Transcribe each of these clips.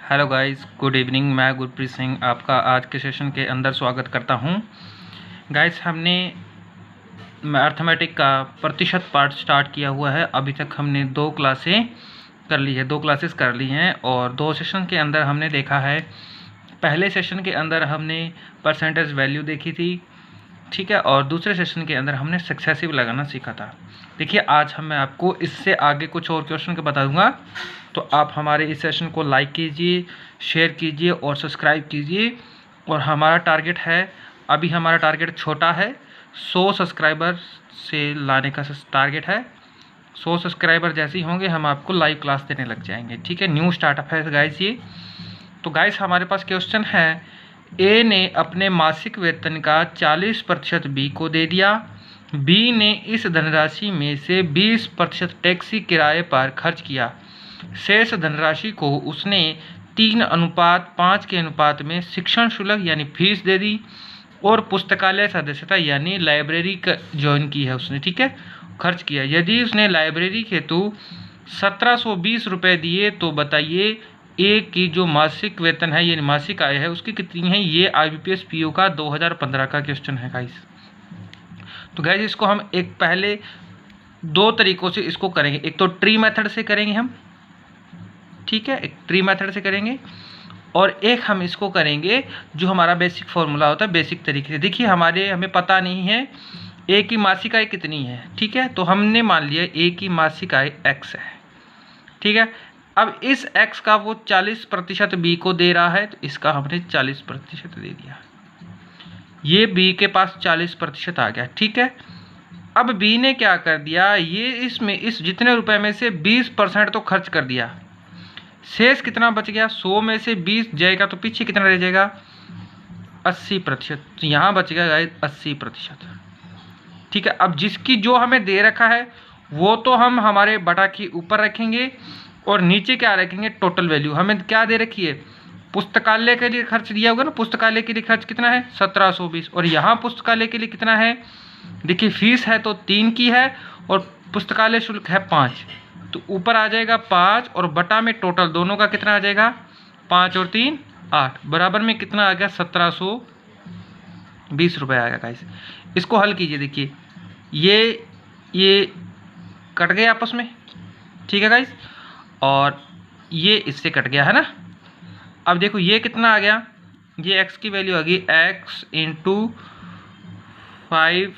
Hello guys, good evening. मैं गुरप्रीत सिंह आपका आज के सेशन के अंदर स्वागत करता हूं। गाइस, हमने अर्थमेटिक का प्रतिशत पार्ट स्टार्ट किया हुआ है। अभी तक हमने दो क्लासेस कर ली हैं और दो सेशन के अंदर हमने देखा है। पहले सेशन के अंदर हमने परसेंटेज वैल्यू देखी थी, ठीक है, और दूसरे सेशन के अंदर हमने सक्सेसिव लगाना सीखा था। देखिए, आज मैं आपको इससे आगे कुछ और क्वेश्चन के बता दूंगा, तो आप हमारे इस सेशन को लाइक कीजिए, शेयर कीजिए और सब्सक्राइब कीजिए। और हमारा टारगेट है, अभी हमारा टारगेट छोटा है, 100 सब्सक्राइबर से लाने का टारगेट है। 100 सब्सक्राइबर जैसे ही होंगे हम आपको लाइव क्लास देने लग जाएंगे, ठीक है। न्यू स्टार्टअप है गाइस ये। तो गाइस, हमारे पास क्वेश्चन है, ए ने अपने मासिक वेतन का 40% बी को दे दिया। बी ने इस धनराशि में से 20% टैक्सी किराए पर खर्च किया। शेष धनराशि को उसने 3:5 के अनुपात में शिक्षण शुल्क यानी फीस दे दी और पुस्तकालय सदस्यता यानी लाइब्रेरी ज्वाइन की है उसने, ठीक है, खर्च किया। यदि उसने लाइब्रेरी हेतु 1720 रुपये दिए तो बताइए ए की जो मासिक वेतन है यानी मासिक आय है उसकी कितनी है। ये IBPS PO का 2015 का क्वेश्चन है गाइस। तो गाइस, इसको हम एक पहले दो तरीकों से इसको करेंगे। एक तो ट्री मेथड से करेंगे हम, ठीक है, एक ट्री मेथड से करेंगे और एक हम इसको करेंगे जो हमारा बेसिक फॉर्मूला होता है, बेसिक तरीके से। देखिए, हमें पता नहीं है ए की मासिक आय कितनी है, ठीक है, तो हमने मान लिया ए की मासिक आय x है, ठीक है। अब इस x का वो 40% बी को दे रहा है, तो इसका हमने 40% दे दिया। ये बी के पास 40% आ गया, ठीक है। अब बी ने क्या कर दिया, ये इस जितने रुपए में से 20% तो खर्च कर दिया। शेष कितना बच गया, 100 में से 20 जाएगा तो पीछे कितना रह जाएगा, 80%। तो यहाँ बच गया गाइस 80%, ठीक है। अब जिसकी जो हमें दे रखा है वो तो हम हमारे बटा के ऊपर रखेंगे और नीचे क्या रखेंगे, टोटल वैल्यू। हमें क्या दे रखी है, पुस्तकालय के लिए खर्च दिया होगा ना, पुस्तकालय के लिए खर्च कितना है 1720, और यहाँ पुस्तकालय के लिए कितना है, देखिए फीस है तो 3 की है और पुस्तकालय शुल्क है 5, तो ऊपर आ जाएगा 5 और बटा में टोटल दोनों का कितना आ जाएगा, 5 और 3 8, बराबर में कितना आ गया 1720 रुपये आएगा गाइस। इसको हल कीजिए। देखिए, ये कट गए आपस में, ठीक है गाइस, और ये इससे कट गया है ना। अब देखो ये कितना आ गया, ये x की वैल्यू आ गई, x × 5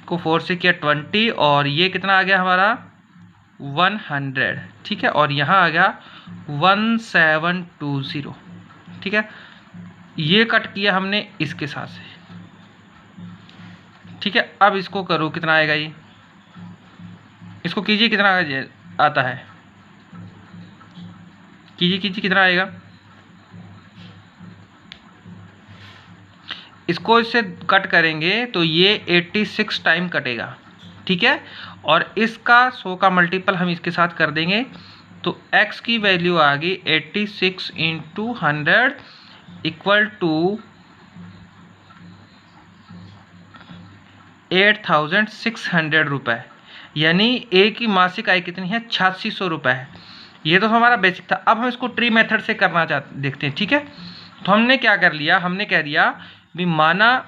को 4 से किया 20 और ये कितना आ गया हमारा 100, ठीक है, और यहाँ आ गया 1720, ठीक है। ये कट किया हमने इसके साथ से, ठीक है। अब इसको करो, कितना आएगा ये, इसको कीजिए, कितना आता है, कीजिए कितना आएगा। इसको इससे कट करेंगे तो ये 86 टाइम कटेगा, ठीक है, और इसका 100 का मल्टीपल हम इसके साथ कर देंगे तो x की वैल्यू आ गई 86 × 100 इक्वल टू 8600 रुपये, यानी ए की मासिक आय कितनी है 8600 रुपये है। ये तो हमारा बेसिक था। अब हम इसको ट्री मेथड से करना देखते हैं, ठीक है। तो हमने क्या कर लिया, हमने कह दिया भी माना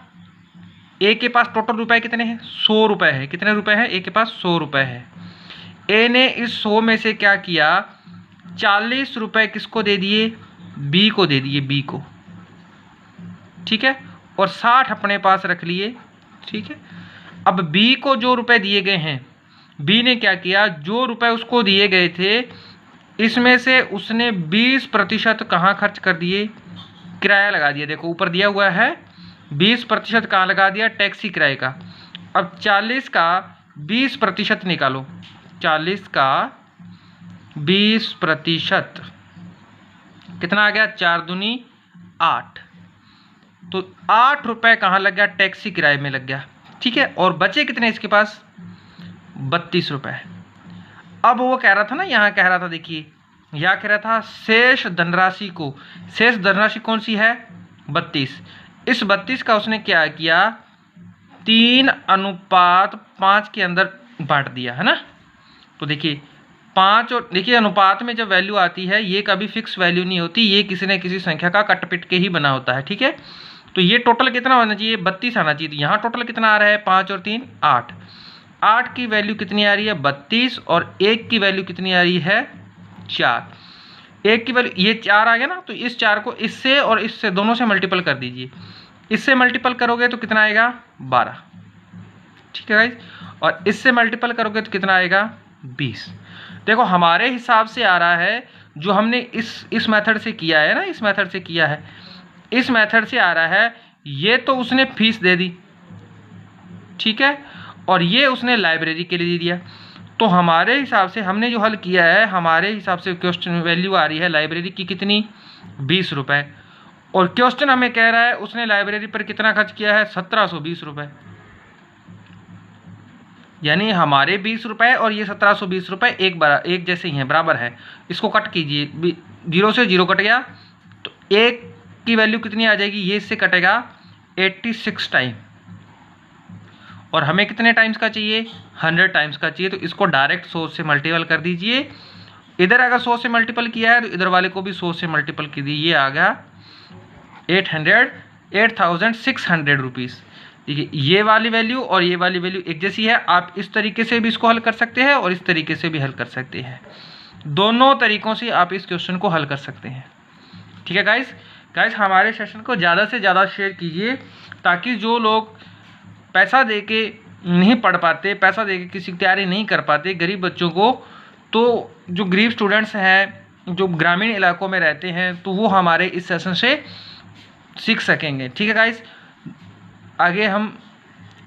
ए के पास टोटल रुपए कितने हैं, 100 रुपये है। कितने रुपए हैं, ए के पास 100 रुपये है। ए ने इस 100 में से क्या किया, 40 रुपये किसको दे दिए, बी को दे दिए, बी को, ठीक है, और 60 अपने पास रख लिए, ठीक है। अब बी को जो रुपए दिए गए हैं, बी ने क्या किया, जो रुपए उसको दिए गए थे इसमें से उसने 20% कहाँ खर्च कर दिए, किराया लगा दिया। देखो ऊपर दिया हुआ है 20% कहाँ लगा दिया, टैक्सी किराए का। अब 40 का 20% निकालो, 40 का 20% कितना आ गया, 4 दूनी 8, तो 8 रुपये कहाँ लग गया, टैक्सी किराए में लग गया, ठीक है। और बचे कितने इसके पास, 32 रुपये। अब वो कह रहा था ना, यहाँ कह रहा था, देखिए यहाँ कह रहा था शेष धनराशि को, शेष धनराशि कौन सी है 32, इस 32 का उसने क्या किया, 3:5 के अंदर बांट दिया है ना। तो देखिए 5 और देखिए अनुपात में जब वैल्यू आती है ये कभी फिक्स वैल्यू नहीं होती, ये किसी न किसी संख्या का कट पिट के ही बना होता है, ठीक है। तो ये टोटल कितना होना चाहिए, 32 आना चाहिए। तो यहाँ टोटल कितना आ रहा है, 5 और 3 8। 8 की वैल्यू कितनी आ रही है 32 और 1 की वैल्यू कितनी आ रही है 4। 1 की वैल्यू ये 4 आ गया ना, तो इस 4 को इससे और इससे दोनों से मल्टीपल कर दीजिए। इससे मल्टीपल करोगे तो कितना आएगा 12, ठीक है गाइस। और इससे मल्टीपल करोगे तो कितना आएगा 20। देखो हमारे हिसाब से आ रहा है, जो हमने इस मेथड से किया है ना, इस मेथड से किया है, इस मेथड से आ रहा है। ये तो उसने फीस दे दी, ठीक है, और ये उसने लाइब्रेरी के लिए दे दिया। तो हमारे हिसाब से हमने जो हल किया है, हमारे हिसाब से क्वेश्चन वैल्यू आ रही है लाइब्रेरी की कितनी 20 रुपये। और क्वेश्चन हमें कह रहा है उसने लाइब्रेरी पर कितना खर्च किया है 1720 रुपये। यानी हमारे 20 रुपये और ये 1720 रुपये एक जैसे ही हैं, बराबर है। इसको कट कीजिए, 0 से 0 कट गया तो 1 की वैल्यू कितनी आ जाएगी, ये इससे कटेगा 86 टाइम। और हमें कितने टाइम्स का चाहिए 100 टाइम्स का चाहिए। तो इसको डायरेक्ट 100 से मल्टीपल कर दीजिए। इधर अगर 100 से मल्टीपल किया है तो इधर वाले को भी 100 से मल्टीपल कर दीजिए। ये आ गया 8600 रुपीज़। देखिए ये वाली वैल्यू और ये वाली वैल्यू एक जैसी है। आप इस तरीके से भी इसको हल कर सकते हैं और इस तरीके से भी हल कर सकते हैं। दोनों तरीक़ों से आप इस क्वेश्चन को हल कर सकते हैं, ठीक है गाइस। हमारे सेशन को ज़्यादा से ज़्यादा शेयर कीजिए, ताकि जो लोग पैसा दे के नहीं पढ़ पाते, पैसा दे के किसी की तैयारी नहीं कर पाते, गरीब बच्चों को, तो जो गरीब स्टूडेंट्स हैं जो ग्रामीण इलाकों में रहते हैं, तो वो हमारे इस सेशन से सीख सकेंगे, ठीक है गाइस। आगे हम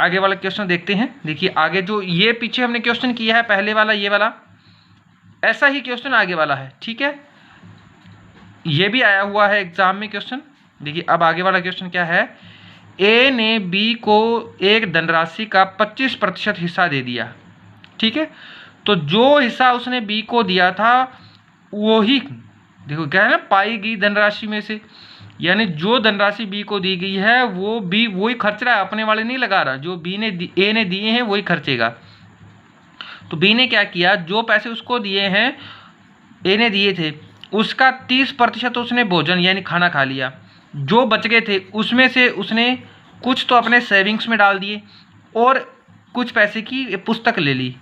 आगे वाला क्वेश्चन देखते हैं। देखिए आगे जो ये पीछे हमने क्वेश्चन किया है पहले वाला, ये वाला, ऐसा ही क्वेश्चन आगे वाला है, ठीक है। ये भी आया हुआ है एग्जाम में क्वेश्चन। देखिए अब आगे वाला क्वेश्चन क्या है, ए ने बी को एक धनराशि का 25% हिस्सा दे दिया, ठीक है। तो जो हिस्सा उसने बी को दिया था वो ही, देखो क्या है ना, पाई गई धनराशि में से, यानी जो धनराशि बी को दी गई है वो बी वही खर्च रहा है, अपने वाले नहीं लगा रहा। जो बी ने ए ने दिए हैं वही खर्चेगा। तो बी ने क्या किया, जो पैसे उसको दिए हैं ए ने दिए थे उसका 30% उसने भोजन यानी खाना खा लिया। जो बच गए थे उसमें से उसने कुछ तो अपने सेविंग्स में डाल दिए और कुछ पैसे की पुस्तक ले ली।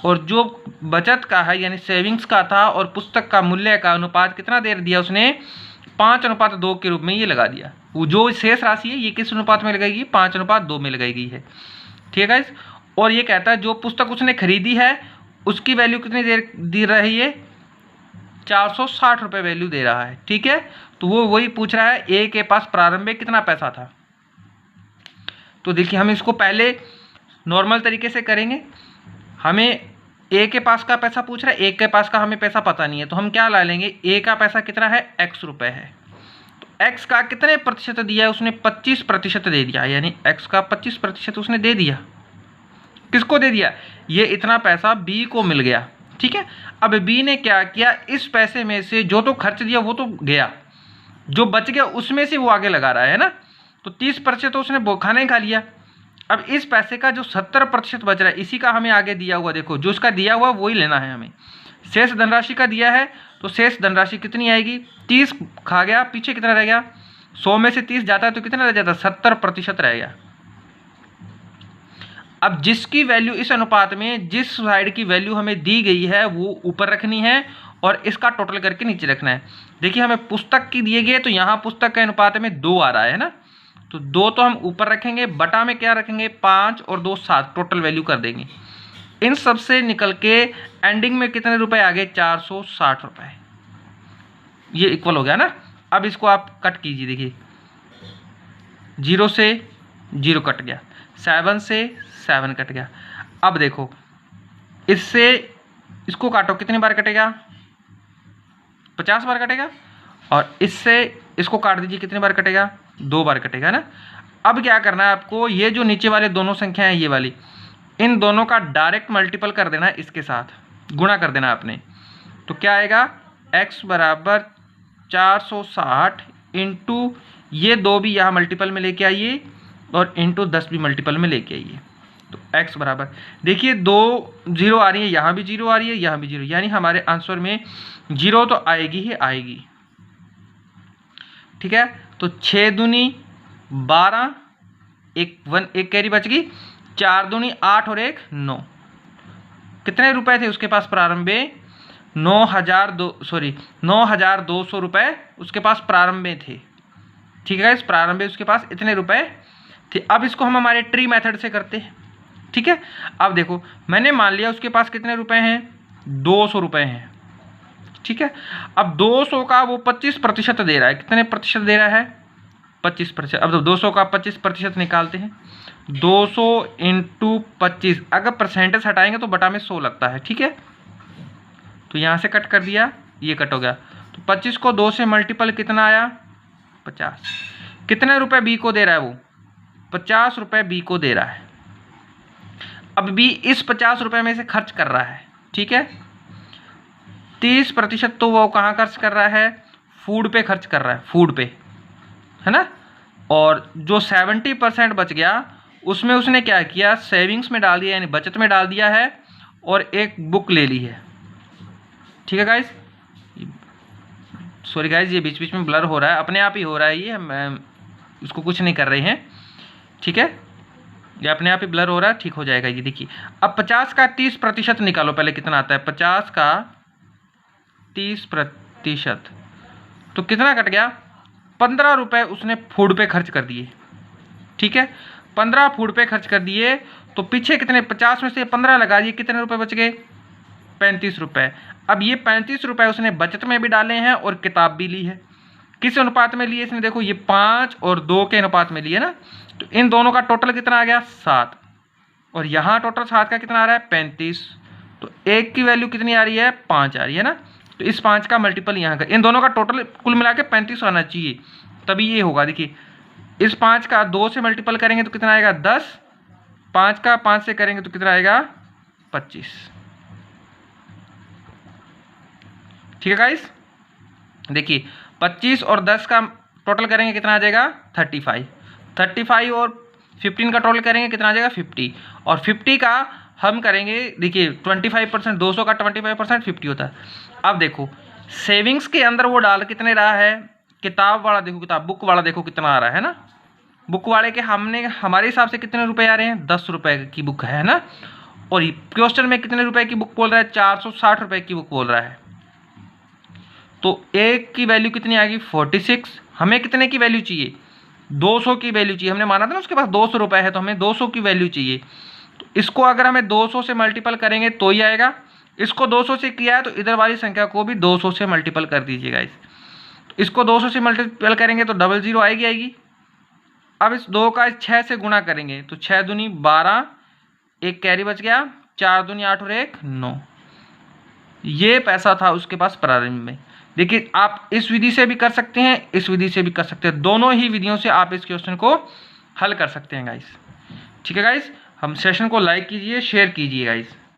और जो बचत का है यानी सेविंग्स का था और पुस्तक का मूल्य का अनुपात कितना दे दिया उसने, 5:2 के रूप में ये लगा दिया। वो जो शेष राशि है ये किस अनुपात में लगाएगी, 5:2 में लगाई गई है, ठीक है गाइस। और ये कहता है जो पुस्तक उसने खरीदी है उसकी वैल्यू कितनी दे रही है, 460 रुपये वैल्यू दे रहा है, ठीक है। तो वो वही पूछ रहा है ए के पास प्रारंभ में कितना पैसा था। तो देखिए हम इसको पहले नॉर्मल तरीके से करेंगे। हमें ए के पास का पैसा पूछ रहा है, ए के पास का हमें पैसा पता नहीं है, तो हम क्या ला लेंगे, ए का पैसा कितना है x रुपये है। तो x का कितने प्रतिशत दिया है उसने, 25% दे दिया, यानी x का 25% उसने दे दिया। किसको दे दिया, ये इतना पैसा b को मिल गया, ठीक है। अब b ने क्या किया, इस पैसे में से जो तो खर्च दिया वो तो गया, जो बच गया उसमें से वो आगे लगा रहा है ना। तो 30% तो उसने खाना ही खा लिया। अब इस पैसे का जो 70% बच रहा है इसी का हमें आगे दिया हुआ, देखो जो उसका दिया हुआ वही लेना है हमें। शेष धनराशि का दिया है तो शेष धनराशि कितनी आएगी, 30 खा गया, पीछे कितना रह गया, 100 में से 30 जाता है तो कितना रह जाता है, 70% रह गया। अब जिसकी वैल्यू इस अनुपात में जिस साइड की वैल्यू हमें दी गई है वो ऊपर रखनी है और इसका टोटल करके नीचे रखना है। देखिए हमें पुस्तक की दिए गए तो यहाँ पुस्तक के अनुपात में 2 आ रहा है ना, तो 2 तो हम ऊपर रखेंगे, बटा में क्या रखेंगे 5 और 2 7, टोटल वैल्यू कर देंगे। इन सब से निकल के एंडिंग में कितने रुपए आ गए, 460 रुपये। ये इक्वल हो गया ना। अब इसको आप कट कीजिए, देखिए 0 से 0 कट गया, 7 से 7 कट गया। अब देखो इससे इसको काटो, कितनी बार कटेगा, 50 बार कटेगा। और इससे इसको काट दीजिए, कितनी बार कटेगा, 2 बार कटेगा ना। अब क्या करना है आपको, ये जो नीचे वाले दोनों संख्याएं हैं ये वाली, इन दोनों का डायरेक्ट मल्टीपल कर देना है, इसके साथ गुणा कर देना आपने। तो क्या आएगा, x बराबर 460 इंटू ये 2 भी यहाँ मल्टीपल में लेके आइए और इंटू 10 भी मल्टीपल में लेके आइए। तो x बराबर, देखिए 2 जीरो आ रही है, यहाँ भी जीरो आ रही है, यहाँ भी जीरो, यानी हमारे आंसर में जीरो तो आएगी ही आएगी। ठीक है, तो 6 दूनी 12, एक कैरी बच गई, 4 दूनी 8 और 1 9। कितने रुपए थे उसके पास प्रारंभ में? 9,200 रुपए उसके पास प्रारंभ में थे। ठीक है, इस प्रारंभ में उसके पास इतने रुपए थे। अब इसको हम हमारे ट्री मेथड से करते हैं। ठीक है, अब देखो मैंने मान लिया उसके पास कितने रुपए हैं, 200 रुपए हैं। ठीक है, अब 200 का वो 25% दे रहा है। कितने प्रतिशत दे रहा है? 25%। अब 200 का 25% निकालते हैं। 200 इंटू 25, अगर परसेंटेज हटाएंगे तो बटा में 100 लगता है। ठीक है, तो यहाँ से कट कर दिया, ये कट हो गया, तो 25 को 2 से मल्टीपल कितना आया? 50। कितने रुपए बी को दे रहा है वो? 50 रुपए बी को दे रहा है। अब बी इस 50 रुपए में से खर्च कर रहा है। ठीक है, 30% तो वो कहाँ खर्च कर रहा है? फूड पे खर्च कर रहा है, फूड पे, है ना। और जो 70% बच गया उसमें उसने क्या किया? सेविंग्स में डाल दिया, यानी बचत में डाल दिया है, और एक बुक ले ली है। ठीक है गाइस, सॉरी गाइस, ये बीच बीच में ब्लर हो रहा है, अपने आप ही हो रहा है, ये मैं उसको कुछ नहीं कर रहे हैं। ठीक है, ये अपने आप ही ब्लर हो रहा है, ठीक हो जाएगा ये। देखिए अब 50 का 30% निकालो, पहले कितना आता है? 50 का 30%, तो कितना कट गया? 15 रुपये उसने फूड पे खर्च कर दिए। ठीक है, 15 फूड पे खर्च कर दिए, तो पीछे कितने? 50 में से 15 लगा दिए, कितने रुपए बच गए? 35 रुपये। अब ये 35 रुपये उसने बचत में भी डाले हैं और किताब भी ली है। किस अनुपात में लिए इसने? देखो ये 5 और 2 के अनुपात में लिए ना, तो इन दोनों का टोटल कितना आ गया? 7, और यहाँ टोटल 7 का कितना आ रहा है? 35। तो एक की वैल्यू कितनी आ रही है? 5 आ रही है ना, तो इस 5 का मल्टीपल यहाँ का, इन दोनों का टोटल कुल मिला के 35 आना चाहिए, तभी ये होगा। देखिए इस 5 का 2 से मल्टीपल करेंगे तो कितना आएगा? 10। 5 का 5 से करेंगे तो कितना आएगा? 25। ठीक है गाइस, देखिए 25 और 10 का टोटल करेंगे कितना आ जाएगा? 35। 35 और 15 का टोटल करेंगे कितना आ जाएगा? 50। और 50 का हम करेंगे, देखिए 25%, 200 का 25% 50 होता है। अब देखो सेविंग्स के अंदर वो डाल कितने रहा है? किताब वाला देखो, किताब बुक वाला देखो कितना आ रहा है ना। बुक वाले के हमारे हिसाब से कितने रुपए आ रहे हैं? 10 रुपए की बुक है ना, और क्वेश्चन में कितने रुपए की बुक बोल रहा है? 460 रुपए की बुक बोल रहा है। तो एक की वैल्यू कितनी आ गई? 46। हमें कितने की वैल्यू चाहिए? 200 की वैल्यू चाहिए। हमने माना था ना उसके पास 200 रुपये है, तो हमें 200 की वैल्यू चाहिए। तो इसको अगर हमें 200 से मल्टीपल करेंगे तो ही आएगा। इसको 200 से किया है तो इधर वाली संख्या को भी 200 से मल्टीपल कर दीजिएगा। इसको 200 से मल्टीपल करेंगे तो 00 आएगी। अब इस 2 का 6 से गुणा करेंगे तो 6 दूनी 12, एक कैरी बच गया, 4 दूनी 8 और 1 9। ये पैसा था उसके पास प्रारंभ में। देखिए आप इस विधि से भी कर सकते हैं, इस विधि से भी कर सकते हैं, दोनों ही विधियों से आप इस क्वेश्चन को हल कर सकते हैं गाइस। ठीक है गाइस, हम सेशन को लाइक कीजिए, शेयर कीजिए गाइस।